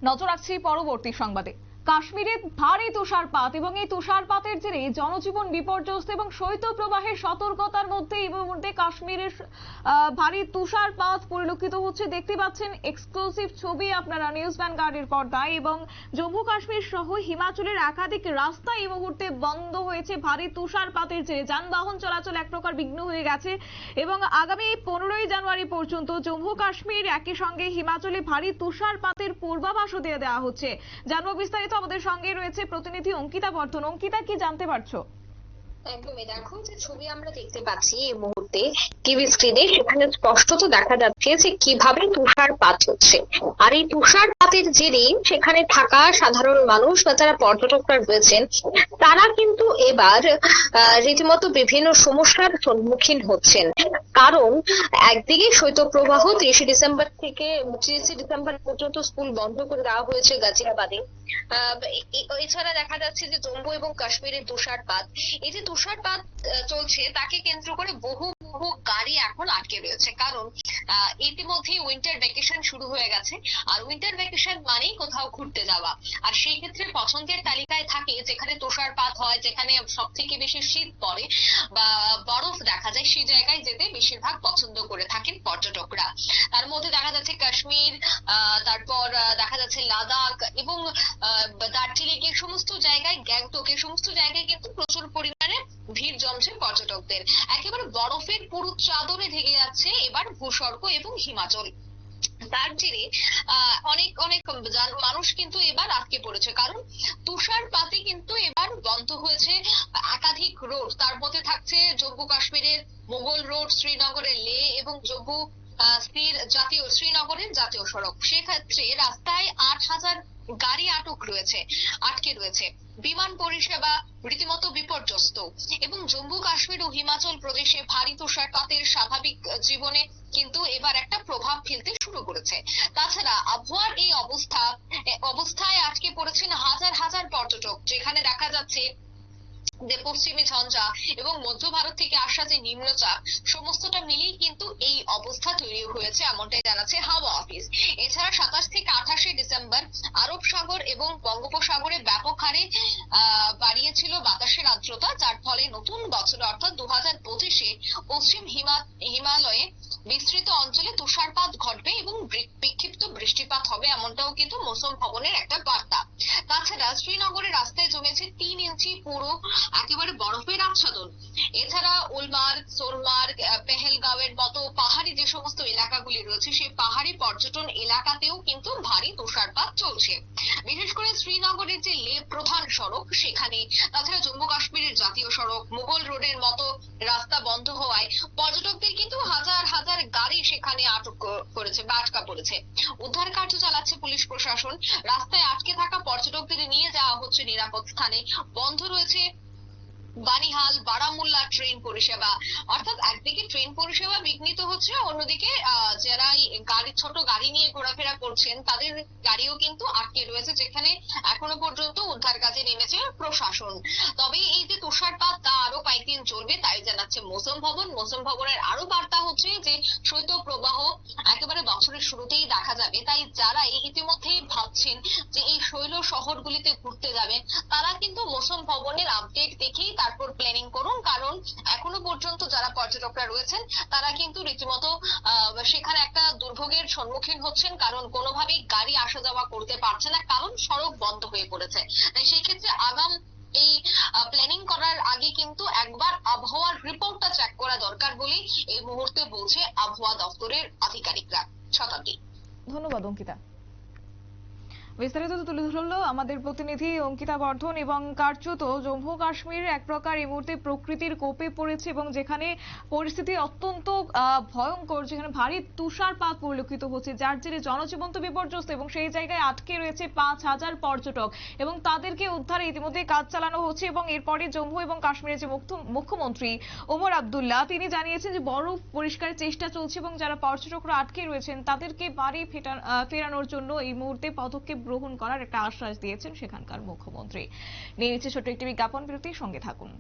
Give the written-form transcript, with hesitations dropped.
নজর রাখছি পরবর্তী সংবাদে। কাশ্মীরে ভারী তুষারপাত এবং এই তুষারপাতের জেরে জনজীবন বিপর্যস্ত এবং শৈত্যপ্রবাহের সতর্কতার মধ্যে এই মুহূর্তে কাশ্মীরের ভারী তুষারপাত পরিলক্ষিত হচ্ছে। দেখতে পাচ্ছেন এক্সক্লুসিভ ছবি আপনারা নিউজ ভ্যানগার্ডের পর্দায়। এবং জম্মু কাশ্মীর সহ হিমাচলের একাধিক রাস্তা এই মুহূর্তে বন্ধ হয়েছে ভারী তুষারপাতের জেরে। যানবাহন চলাচল এক প্রকার বিঘ্ন হয়ে গেছে এবং আগামী 15ই জানুয়ারি পর্যন্ত জম্মু কাশ্মীর একই সঙ্গে হিমাচলে ভারী তুষারপাতের পূর্বাভাসও দিয়ে দেওয়া হচ্ছে। জানবো বিস্তারিত, আমাদের সঙ্গে রয়েছে প্রতিনিধি অঙ্কিতা বর্ধন। অঙ্কিতা, কি জানতে পারছো? একদমই, দেখো যে ছবি আমরা দেখতে পাচ্ছি এই মুহূর্তে টিভি স্ক্রিনে, সেখানে স্পষ্টত দেখা যাচ্ছে যে কিভাবে তুষারপাত হচ্ছে। আর এই তুষারপাতের জেরে সেখানে থাকা সাধারণ মানুষ বা যারা পর্যটকরা রয়েছেন তারা কিন্তু এবার রীতিমতো বিভিন্ন সমস্যার সম্মুখীন হচ্ছেন। কারণ একদিকে শৈত্যপ্রবাহ 30 ডিসেম্বর থেকে 30 ডিসেম্বর পর্যন্ত স্কুল বন্ধ করে দেওয়া হয়েছে গাজিয়াবাদে। এছাড়া দেখা যাচ্ছে যে জম্মু এবং কাশ্মীরের তুষারপাত, এই যে তুষারপাত চলছে তাকে কেন্দ্র করে বহু বহু গাড়ি এখন আটকে রয়েছে। কারণ ইতিমধ্যেই উইন্টার ভ্যাকেশন শুরু হয়ে গেছে, আর উইন্টার ভ্যাকেশন মানেই কোথাও ঘুরতে যাওয়া। আর সেই ক্ষেত্রে পছন্দের তালিকায় থাকে যেখানে তুষারপাত হয়, যেখানে সব থেকে বেশি শীত পড়ে বা বরফ দেখা যায়, সেই জায়গায় যেতে বেশিরভাগ পছন্দ করে থাকেন পর্যটকরা। তার মধ্যে দেখা যাচ্ছে কাশ্মীর, তারপর দেখা যাচ্ছে লাদাখ এবং দার্জিলিং, এই সমস্ত জায়গায়, গ্যাংটক, এই সমস্ত জায়গায় কিন্তু প্রচুর পরিমাণে ভিড় জমছে পর্যটকদের। একেবারে বরফের পুরো চাদরে ঢেকে যাচ্ছে এবার ভূস্বর্গ এবং হিমাচল। তার জেরে অনেক অনেক মানুষ কিন্তু এবার আটকে পড়েছে। কারণ তুষারপাতে কিন্তু এবার বন্ধ হয়েছে একাধিক রোড। তার মধ্যে থাকছে জম্মু কাশ্মীরের মোগল রোড, শ্রীনগরের লে এবং জম্মু শ্রীনগরের জাতীয় সড়ক। সেক্ষেত্রে রাস্তায় 8,000 গাড়ি আটকে রয়েছে। বিমান পরিষেবা রীতিমতো বিপর্যস্ত এবং জম্মু কাশ্মীর ও হিমাচল প্রদেশে ভারী তুষারপাতের স্বাভাবিক জীবনে কিন্তু এবার একটা প্রভাব ফেলতে শুরু করেছে। তাছাড়া আবহাওয়ার এই অবস্থায় আটকে পড়েছেন হাজার হাজার পর্যটক। যেখানে দেখা যাচ্ছে যে পশ্চিমী ঝঞ্ঝা এবং মধ্য ভারত থেকে আসা যে নিম্নচাপ, সমস্তটা মিলিয়ে কিন্তু এই অবস্থা তৈরি হয়েছে, এমনটাই জানাচ্ছে হাওয়া অফিস। এছাড়া 27 থেকে 28 ডিসেম্বর আরব সাগর এবং বঙ্গোপসাগরে ব্যাপক হারে বাড়িয়েছিল বাতাসের আর্দ্রতা, যার ফলে নতুন বছর অর্থাৎ 2025-এ পশ্চিম হিমালয়ে বিস্তৃত অঞ্চলে তুষারপাত ঘটবে এবং বিক্ষিপ্ত বৃষ্টিপাত হবে, এমনটাও কিন্তু মৌসুম ভবনের একটা বার্তা। তাছাড়া শ্রীনগরের রাস্তায় জমেছে 3 ইঞ্চি পুরো একেবারে বরফের আচ্ছাদন। এছাড়া উলমার্গ, সোনমার্গ, পেহেলগাঁওয়ের মতো পাহাড়ি যে সমস্ত এলাকাগুলি রয়েছে, সেই পাহাড়ি পর্যটন এলাকাতেও কিন্তু ভারী তুষারপাত চলছে। বিশেষ করে শ্রীনগরের যে লে প্রধান সড়ক সেখানে, তাছাড়া জম্মু কাশ্মীরের জাতীয় সড়ক, মুঘল রোডের মতো রাস্তা বন্ধ হওয়ায় পর্যটকদের কিন্তু হাজার হাজার গাড়ি সেখানে আটকা পড়েছে। উদ্ধার কার্য চালাচ্ছে পুলিশ প্রশাসন। রাস্তায় আটকে থাকা পর্যটকদের নিয়ে যাওয়া হচ্ছে নিরাপদ স্থানে। বন্ধ রয়েছে বানিহাল, বারামুল্লা ট্রেন পরিষেবা। অর্থাৎ একদিকে ট্রেন পরিষেবা বিঘ্নিত হচ্ছে, অন্যদিকে যারা ছোট গাড়ি নিয়ে ঘোরাফেরা করছেন তাদের গাড়িও কিন্তু আটকে রয়েছে, যেখানে এখনো পর্যন্ত উদ্ধার কাজে নেমেছে প্রশাসন। তবে এই যে তুষারপাত তা আরো কয়েকদিন চলবে তাই জানাচ্ছে মৌসুম ভবন। মৌসুম ভবনের আরো বার্তা হচ্ছে যে শৈত্য প্রবাহ একেবারে বছরের শুরুতেই দেখা যাবে। তাই যারা ইতিমধ্যেই ভাবছেন যে এই শৈল শহরগুলিতে ঘুরতে যাবেন, তারা কিন্তু মৌসুম ভবনের আপডেট দেখেই তারপর প্ল্যানিং করুন। কারণ এখনো পর্যন্ত যারা পর্যটকরা রয়েছেন তারা কিন্তু রীতিমতো সেখানে একটা দুর্ভোগের সম্মুখীন হচ্ছেন, কারণ কোনোভাবেই গাড়ি আসা যাওয়া করতে পারছে না, কারণ সড়ক বন্ধ হয়ে পড়েছে। তাই সেই ক্ষেত্রে এই প্ল্যানিং করার আগে কিন্তু একবার আবহাওয়ার রিপোর্টটা চেক করা দরকার বলেই এই মুহূর্তে বলছে আবহাওয়া দপ্তরের আধিকারিকরা। শতাব্দী, ধন্যবাদ অঙ্কিতা। বিস্তারিত তুলে ধরলো আমাদের প্রতিনিধি অঙ্কিতা বর্ধন। এবং কার্যত জম্মু কাশ্মীর এক প্রকার এই মুহূর্তে প্রকৃতির কোপে পড়েছে এবং যেখানে পরিস্থিতি অত্যন্ত ভয়ঙ্কর, যেখানে ভারী তুষারপাত পরিলক্ষিত হচ্ছে, যার জেরে জনজীবন তো বিপর্যস্ত এবং সেই জায়গায় আটকে রয়েছে 5,000 পর্যটক এবং তাদেরকে উদ্ধারে ইতিমধ্যে কাজ চালানো হচ্ছে। এবং এরপরে জম্মু এবং কাশ্মীরের যে মুখ্যমন্ত্রী ওমর আব্দুল্লাহ তিনি জানিয়েছেন যে বরফ পরিষ্কারের চেষ্টা চলছে এবং যারা পর্যটকরা আটকে রয়েছেন তাদেরকে বাড়ি ফেরানোর জন্য এই মুহূর্তে পদক্ষেপ গ্রহণ করার একটা আশ্বাস দিয়েছেন সেখানকার মুখ্যমন্ত্রী। নিয়ে নিচ্ছে ছোট্ট একটি বিজ্ঞাপন বিরতি, সঙ্গে থাকুন।